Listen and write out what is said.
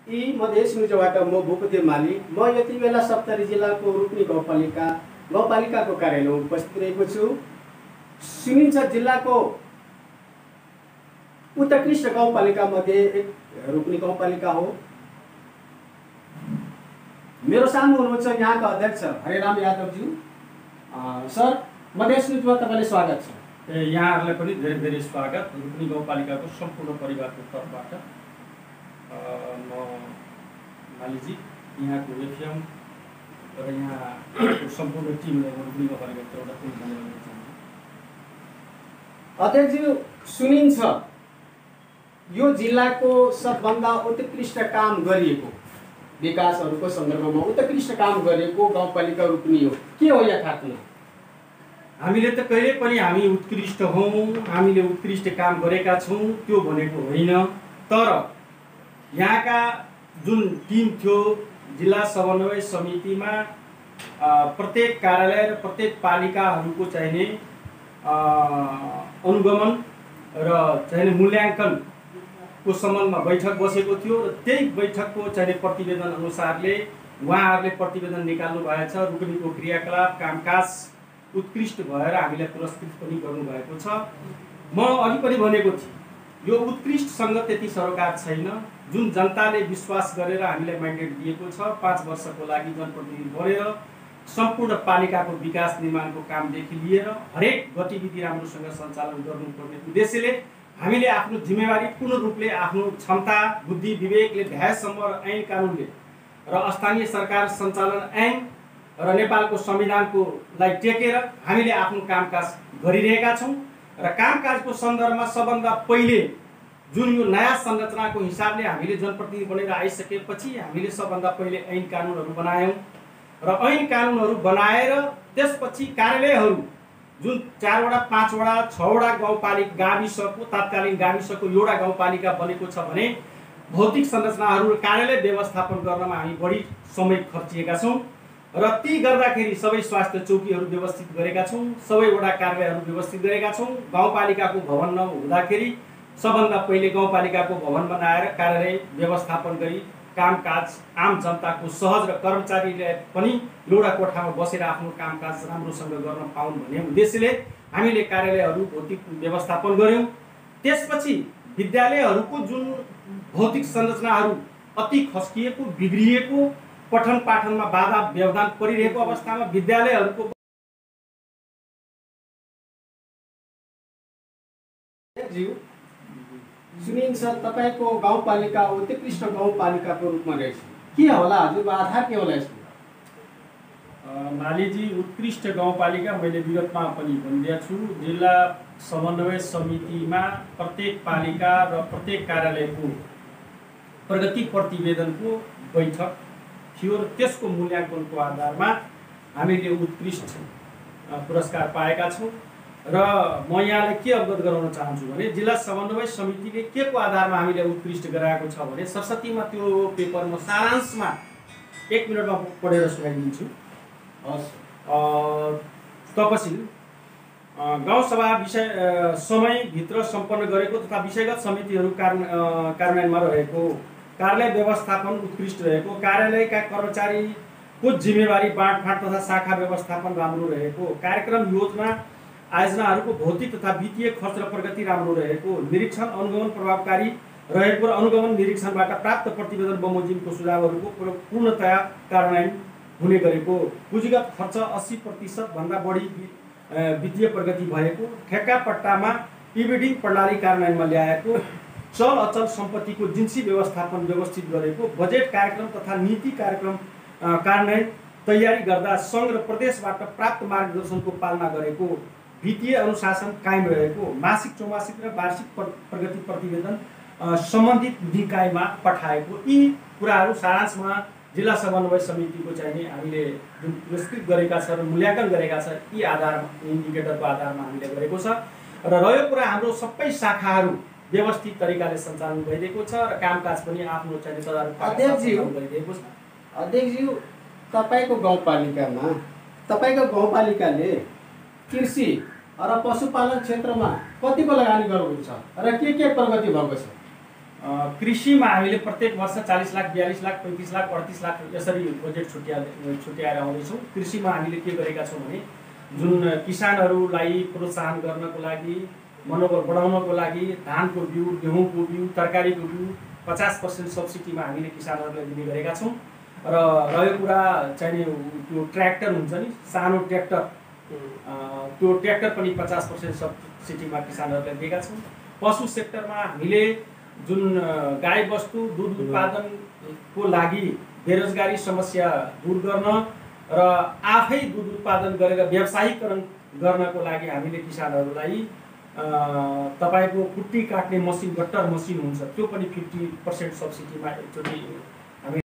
यी मधेस न्युजबाट म भूपदेव माली। म यति बेला सप्तरी जिल्लाको रूपनी गाउँपालिकाको कार्यालयमा उपस्थित रहेको छु। सुनिन्छ जिल्लाको उत्कृष्ट गाउँपालिका मध्ये एक रूपनी गाउँपालिका हो। मेरो सामु हुनुहुन्छ यहाँका अध्यक्ष हरिराम यादवज्यू। सर, मधेस न्युजमा तपाईँलाई स्वागत छ। यहाँहरूलाई पनि धेरै धेरै स्वागत। रूपनी गाउँपालिकाको सम्पूर्ण परिवारको तर्फबाट म मालीजी, यहाँको एफएम र यहाँको सम्पूर्ण टिमलाई रूपनी गाउँपालिकाको तर्फबाट पनि धन्यवाद दिन चाहन्छु। अध्यक्षज्यू, सुनिन्छ यो जिल्लाको सबभन्दा उत्कृष्ट काम गरिएको, विकासहरूको सन्दर्भमा उत्कृष्ट काम गरेको गाउँपालिका रूपनी हो। के हो यथार्थमा? हामीले त कहिले पनि हामी उत्कृष्ट हौँ, हामीले उत्कृष्ट काम गरेका छौँ त्यो भनेको होइन। तर यहाँका जुन टिम थियो जिल्ला समन्वय समितिमा, प्रत्येक कार्यालय र प्रत्येक पालिकाहरूको चाहिने अनुगमन र चाहिने मूल्याङ्कनको सम्बन्धमा बैठक बसेको थियो र त्यही बैठकको चाहिने प्रतिवेदन अनुसारले उहाँहरूले प्रतिवेदन निकाल्नु भएछ। रूपनीको क्रियाकलाप कामकाज उत्कृष्ट भएर हामीलाई पुरस्कृत पनि गर्नुभएको छ। म अघि पनि भनेको थिएँ, यो उत्कृष्टसँग त्यति सरोकार छैन। जुन जनताले विश्वास गरेर हामीलाई म्यान्डेट दिएको छ 5 वर्षको लागि जनप्रतिनिधि बनेर सम्पूर्ण पालिकाको विकास निर्माणको कामदेखि लिएर हरेक गतिविधि राम्रोसँग सञ्चालन गर्नुपर्ने उद्देश्यले हामीले आफ्नो जिम्मेवारी पूर्ण रूपले आफ्नो क्षमता बुद्धि विवेकले भ्याएसम्म र ऐन कानुनले र स्थानीय सरकार सञ्चालन ऐन र नेपालको संविधानको लाई टेकेर हामीले आफ्नो कामकाज गरिरहेका छौँ। र कामकाजको सन्दर्भमा सबभन्दा पहिले जुन यो नयाँ संरचनाको हिसाबले हामीले जनप्रतिनिधि बनेर आइसकेपछि हामीले सबभन्दा पहिले ऐन कानुनहरू बनायौँ र ऐन कानुनहरू बनाएर त्यसपछि कार्यालयहरू जुन 4 वटा 5 वटा 6 वटा गाउँपालिका गाविसको तात्कालीन गाविसको एउटा गाउँपालिका बनेको छ भने भौतिक संरचनाहरू कार्यालय व्यवस्थापन गर्नमा हामी बढी समय खर्चिएका छौँ र ती गर्दाखेरि सबै स्वास्थ्य चौकीहरू व्यवस्थित गरेका छौँ, सबैवटा कार्यालयहरू व्यवस्थित गरेका छौँ। गाउँपालिकाको भवन नहुँदाखेरि सबभन्दा पहिले गाउँपालिकाको भवन बनाएर कार्यालय व्यवस्थापन गरी कामकाज आम जनताको सहज र कर्मचारीले पनि एउटा कोठामा बसेर आफ्नो कामकाज राम्रोसँग गर्न पाउन् भन्ने उद्देश्यले हामीले कार्यालयहरू भौतिक व्यवस्थापन गऱ्यौँ। त्यसपछि विद्यालयहरूको जुन भौतिक संरचनाहरू अति खस्किएको बिग्रिएको पठन पाठनमा बाधा व्यवधान परिरहेको अवस्थामा विद्यालयहरूको सुनिन्छ तपाईँको गाउँपालिका उत्कृष्ट गाउँपालिकाको रूपमा रहेछ। के होला हजुरको आधार के होला यसको? मालीजी, उत्कृष्ट गाउँपालिका मैले विगतमा पनि भनिदिएको छु। जिल्ला समन्वय समितिमा प्रत्येक पालिका र प्रत्येक कार्यालयको प्रगति प्रतिवेदनको बैठक थियो र त्यसको मूल्याङ्कनको आधारमा हामीले उत्कृष्ट पुरस्कार पाएका छौँ। र म यहाँलाई के अवगत गराउन चाहन्छु भने जिल्ला समन्वय समितिले के को आधारमा हामीले उत्कृष्ट गराएको छ भने सरस्वतीमा त्यो पेपर म सारांशमा 1 मिनटमा पढेर सुनाइदिन्छु। तपसिल गाउँसभा समयभित्र सम्पन्न गरेको तथा विषयगत समितिहरू कार्यान्वयनमा रहेको कार्यालय व्यवस्थापन उत्कृष्ट रहेको, कार्यालयका कर्मचारीको जिम्मेवारी बाँडफाँड तथा शाखा व्यवस्थापन राम्रो रहेको, कार्यक्रम योजना आयोजनाहरूको भौतिक तथा वित्तीय खर्च र प्रगति राम्रो रहेको, निरीक्षण अनुगमन प्रभावकारी रहेको र अनुगमन निरीक्षणबाट प्राप्त प्रतिवेदन बमोजिमको सुझावहरूको पूर्णतया कार्यान्वयन हुने गरेको, पुँजीगत खर्च 80% भन्दा बढी वित्तीय प्रगति भएको, ठेक्का पट्टामा इबिडिङ प्रणाली कार्यान्वयनमा ल्याएको, चल अचल सम्पत्तिको जिन्सी व्यवस्थापन व्यवस्थित गरेको, बजेट कार्यक्रम तथा नीति कार्यक्रम कार्यान्वयन तयारी गर्दा सङ्घ र प्रदेशबाट प्राप्त मार्गदर्शनको पालना गरेको, वित्तीय अनुशासन कायम रहेको, मासिक चौमासिक र वार्षिक प्रगति प्रतिवेदन सम्बन्धित निकायमा पठाएको। यी कुराहरू सारांशमा जिल्ला समन्वय समितिको चाहिने हामीले जुन पुरस्कृत गरेका छ र मूल्याङ्कन गरेका छ यी आधारमा इन्डिकेटरको आधारमा हामीले गरेको छ। र रह्यो कुरा हाम्रो सबै शाखाहरू व्यवस्थित तरिकाले सञ्चालन भइरहेको छ र कामकाज पनि आफ्नो चाहिने अध्यक्षज्यू गरिरहेको छ। अध्यक्षज्यू, तपाईँको गाउँपालिकाले कृषि र पशुपालन क्षेत्रमा कतिको लगानी गर्नुहुन्छ र के प्रगति भएको छ? कृषिमा हामीले प्रत्येक वर्ष 40 लाख 42 लाख 35 लाख 38 लाख यसरी बजेट छुट्याएर आउँदैछौँ। कृषिमा हामीले के गरेका छौँ भने जुन किसानहरूलाई प्रोत्साहन गर्नको लागि, मनोबल बढाउनको लागि धानको बिउ, गेहुँको बिउ, तरकारीको बिउ 50% सब्सिडीमा हामीले किसानहरूलाई दिने गरेका छौँ। र रह्यो कुरा चाहिँ त्यो ट्र्याक्टर हुन्छ नि, सानो ट्र्याक्टर, त्यो ट्र्याक्टर पनि 50% सब्सिडीमा किसानहरूलाई दिएका छौँ। पशु सेक्टरमा हामीले जुन गाई बस्तु दुध उत्पादनको लागि बेरोजगारी समस्या दूर गर्न र आफै दुध उत्पादन गरेर व्यावसायिकरण गर्नको लागि हामीले किसानहरूलाई तपाईँको कुट्टी काट्ने मसिन, गट्टर मसिन हुन्छ, त्यो पनि 50% सब्सिडीमा एकचोटि